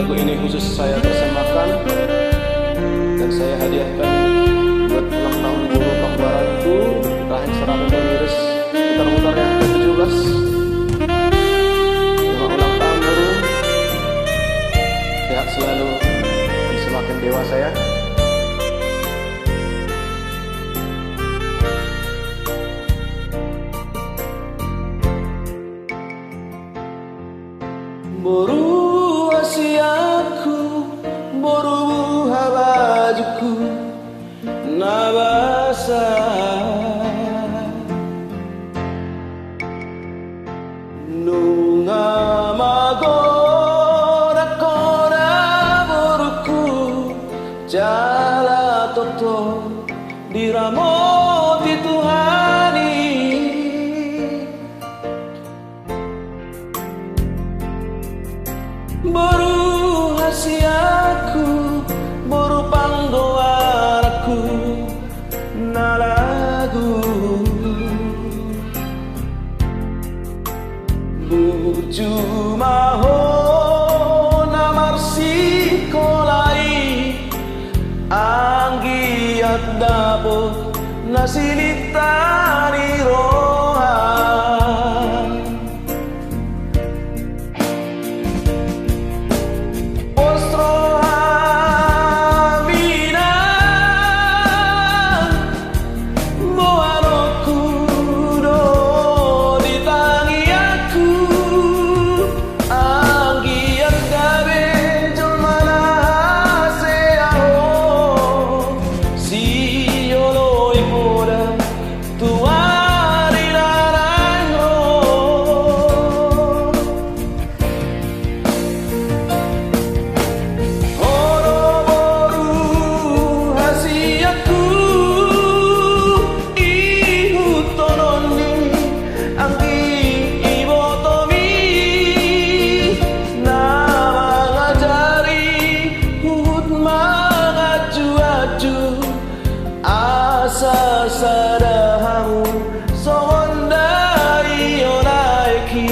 Lagu ini khusus saya persembahkan dan saya hadiahkan buat ulang tahun guru pembaranku Rahim Serapan Pemiris putar-putar yang ke-17. Selamat ulang tahun guru, sehat selalu dan semakin dewasa ya. Boru wasiatku, boru habajuku, nabasa nunga magora kora boruku, jala toto diramoti Tuhani. Boru hasiaku, boru panggoaraku, nalagu buju maho namarsi kolai anggiat dapot nasilitani rohan sadahamu sondai onaiki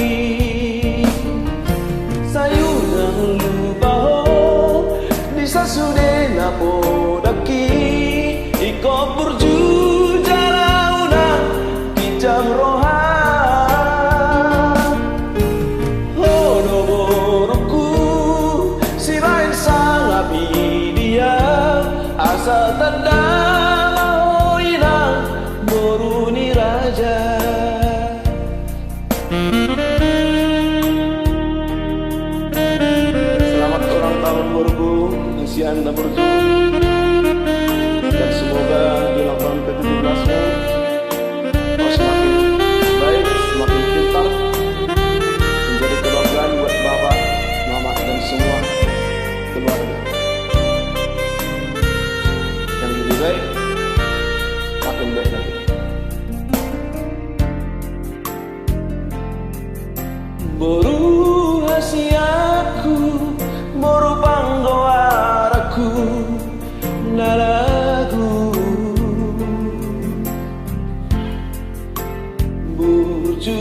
sayunang lupaho disasude napodaki iko burju jalauna kijam rohan hono boruku sirain sangapi dia asa tanda Boruni Raja. Selamat ulang tahun Borgu, usia Anda Borgu, dan semoga di ulang tahun ke-17-nya kau semakin baik, semakin pintar, menjadi kebanggaan buat bapak, mama, dan semua keluarga. Yang lebih baik, makin baik lagi. Boru hasiaku, boru panggoaraku, nalagu buju